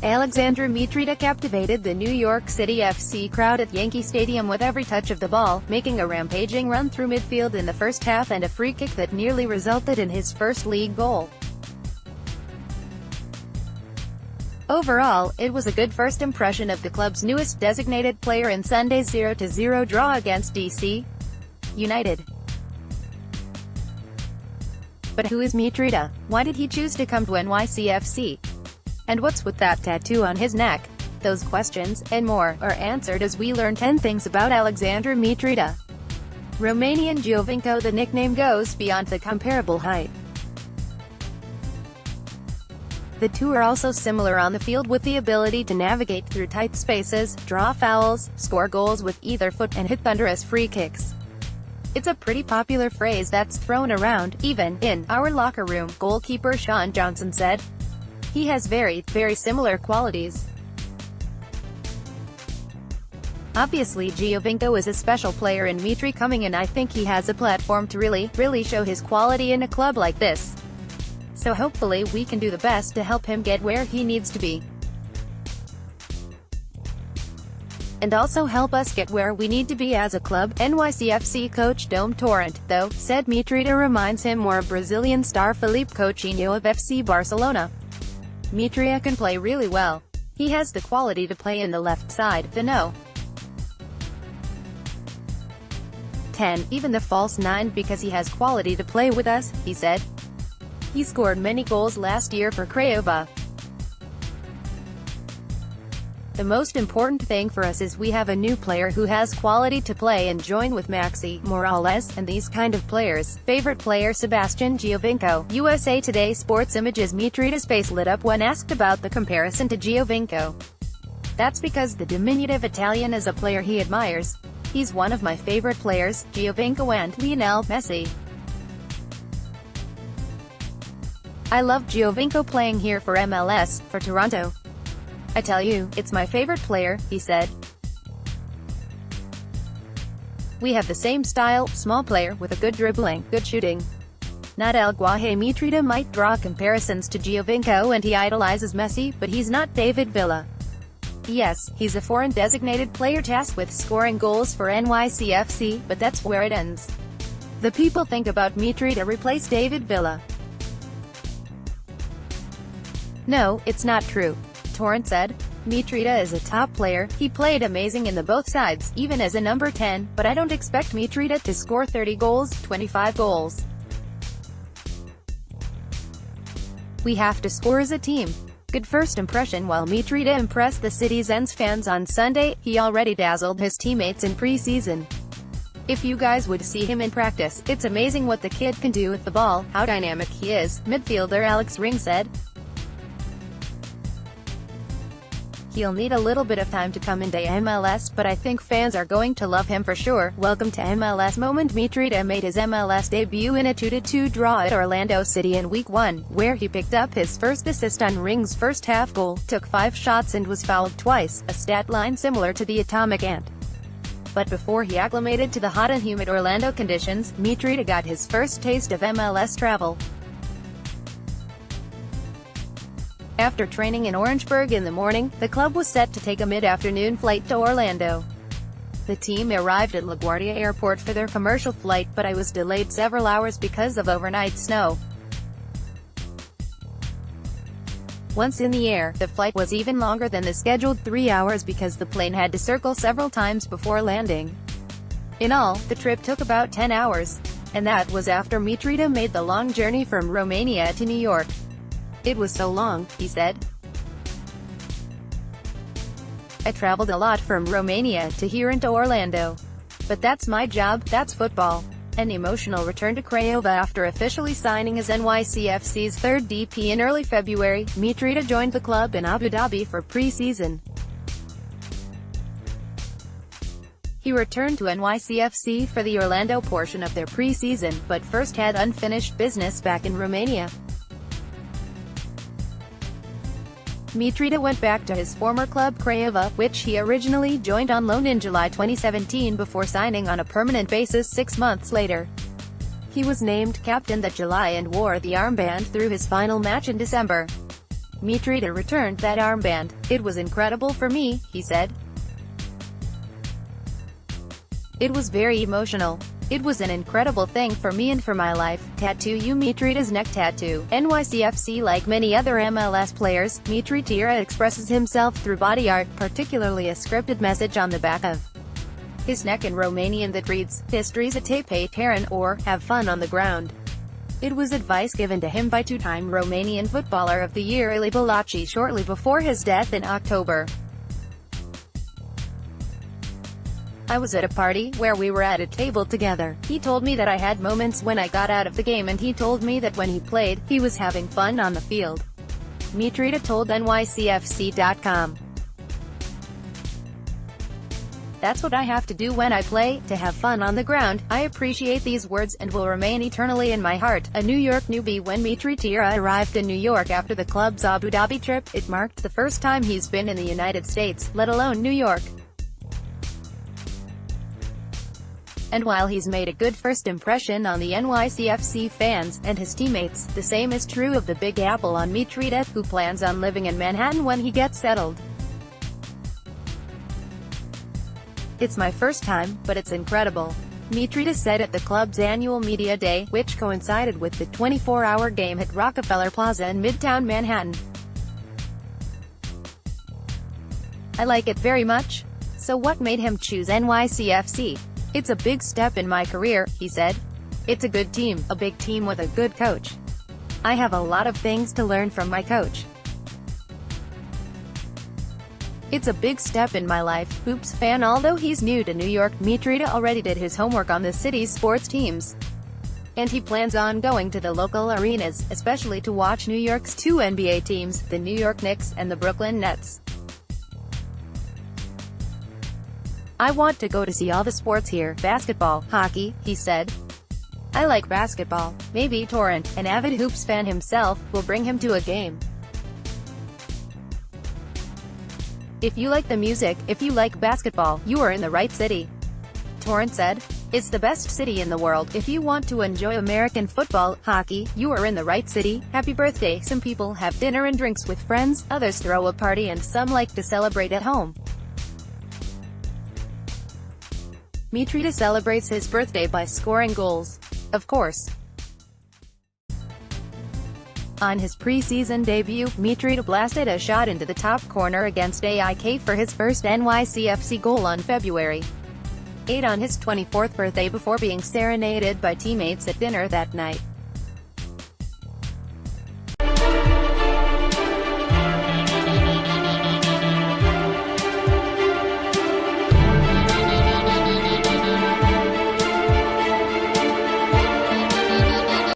Alexandru Mitrita captivated the New York City FC crowd at Yankee Stadium with every touch of the ball, making a rampaging run through midfield in the first half and a free kick that nearly resulted in his first league goal. Overall, it was a good first impression of the club's newest designated player in Sunday's 0-0 draw against DC United. But who is Mitrita? Why did he choose to come to NYCFC? And what's with that tattoo on his neck? Those questions, and more, are answered as we learn 10 things about Alexandru Mitrita. Romanian Giovinco. The nickname goes beyond the comparable height. The two are also similar on the field, with the ability to navigate through tight spaces, draw fouls, score goals with either foot, and hit thunderous free kicks. It's a pretty popular phrase that's thrown around, even in our locker room, goalkeeper Sean Johnson said. He has very similar qualities. Obviously Giovinco is a special player, and Mitri coming in, I think he has a platform to really show his quality in a club like this. So hopefully we can do the best to help him get where he needs to be. And also help us get where we need to be as a club. NYCFC coach Dom Torrent, though, said Mitrita reminds him more of Brazilian star Felipe Coutinho of FC Barcelona. Mitrita can play really well. He has the quality to play in the left side, the no. 10, even the false 9, because he has quality to play with us, he said. He scored many goals last year for Craiova. The most important thing for us is we have a new player who has quality to play and join with Maxi, Morales, and these kind of players. Favorite player Sebastian Giovinco. USA Today Sports Images. Mitrita's face lit up when asked about the comparison to Giovinco. That's because the diminutive Italian is a player he admires. He's one of my favorite players, Giovinco and Lionel Messi. I love Giovinco playing here for MLS, for Toronto. I tell you, it's my favorite player, he said. We have the same style, small player with a good dribbling, good shooting. Not El Guaje. Mitrita might draw comparisons to Giovinco and he idolizes Messi, but he's not David Villa. Yes, he's a foreign designated player tasked with scoring goals for NYCFC, but that's where it ends. The people think about Mitrita replace David Villa. No, it's not true. Torrent said. Mitrita is a top player. He played amazing in the both sides, even as a number 10, but I don't expect Mitrita to score 30 goals, 25 goals. We have to score as a team. Good first impression. While Mitrita impressed the Citizens fans on Sunday, he already dazzled his teammates in pre-season. If you guys would see him in practice, it's amazing what the kid can do with the ball, how dynamic he is, midfielder Alex Ring said. He'll need a little bit of time to come into MLS, but I think fans are going to love him for sure. Welcome to MLS moment. Mitrita made his MLS debut in a 2-2 draw at Orlando City in Week 1, where he picked up his first assist on Ring's first half goal, took 5 shots and was fouled twice, a stat line similar to the Atomic Ant. But before he acclimated to the hot and humid Orlando conditions, Mitrita got his first taste of MLS travel. After training in Orangeburg in the morning, the club was set to take a mid-afternoon flight to Orlando. The team arrived at LaGuardia Airport for their commercial flight, but it was delayed several hours because of overnight snow. Once in the air, the flight was even longer than the scheduled 3 hours because the plane had to circle several times before landing. In all, the trip took about 10 hours. And that was after Mitrita made the long journey from Romania to New York. It was so long, he said. I traveled a lot from Romania to here into Orlando. But that's my job, that's football. An emotional return to Craiova. After officially signing as NYCFC's third DP in early February, Mitrita joined the club in Abu Dhabi for pre-season. He returned to NYCFC for the Orlando portion of their pre-season, but first had unfinished business back in Romania. Mitrita went back to his former club Craiova, which he originally joined on loan in July 2017 before signing on a permanent basis 6 months later. He was named captain that July and wore the armband through his final match in December. Mitrita returned that armband. "It was incredible for me," he said. "It was very emotional. It was an incredible thing for me and for my life." Tattoo you Mitrita's neck tattoo. NYCFC. Like many other MLS players, Mitrita expresses himself through body art, particularly a scripted message on the back of his neck in Romanian that reads, "Histories a tape or have fun on the ground." It was advice given to him by two-time Romanian Footballer of the Year Ili Balaci shortly before his death in October. "I was at a party, where we were at a table together. He told me that I had moments when I got out of the game and he told me that when he played, he was having fun on the field." Mitrita told NYCFC.com. "That's what I have to do when I play, to have fun on the ground. I appreciate these words and will remain eternally in my heart." A New York newbie when Mitrita arrived in New York after the club's Abu Dhabi trip, it marked the first time he's been in the United States, let alone New York. And while he's made a good first impression on the NYCFC fans and his teammates, the same is true of the Big Apple on Mitrita, who plans on living in Manhattan when he gets settled. "It's my first time, but it's incredible," Mitrita said at the club's annual media day, which coincided with the 24-hour game at Rockefeller Plaza in Midtown Manhattan. "I like it very much. So what made him choose NYCFC? It's a big step in my career," he said. "It's a good team, a big team with a good coach. I have a lot of things to learn from my coach. It's a big step in my life." Hoops fan. Although he's new to New York, Mitrita already did his homework on the city's sports teams. And he plans on going to the local arenas, especially to watch New York's two NBA teams, the New York Knicks and the Brooklyn Nets. "I want to go to see all the sports here, basketball, hockey," he said. "I like basketball. Maybe Torrent, an avid Hoops fan himself, will bring him to a game. If you like the music, if you like basketball, you are in the right city," Torrent said. "It's the best city in the world. If you want to enjoy American football, hockey, you are in the right city. Happy birthday." Some people have dinner and drinks with friends, others throw a party and some like to celebrate at home. Mitrita celebrates his birthday by scoring goals. Of course. On his preseason debut, Mitrita blasted a shot into the top corner against AIK for his first NYCFC goal on February 8 on his 24th birthday before being serenaded by teammates at dinner that night.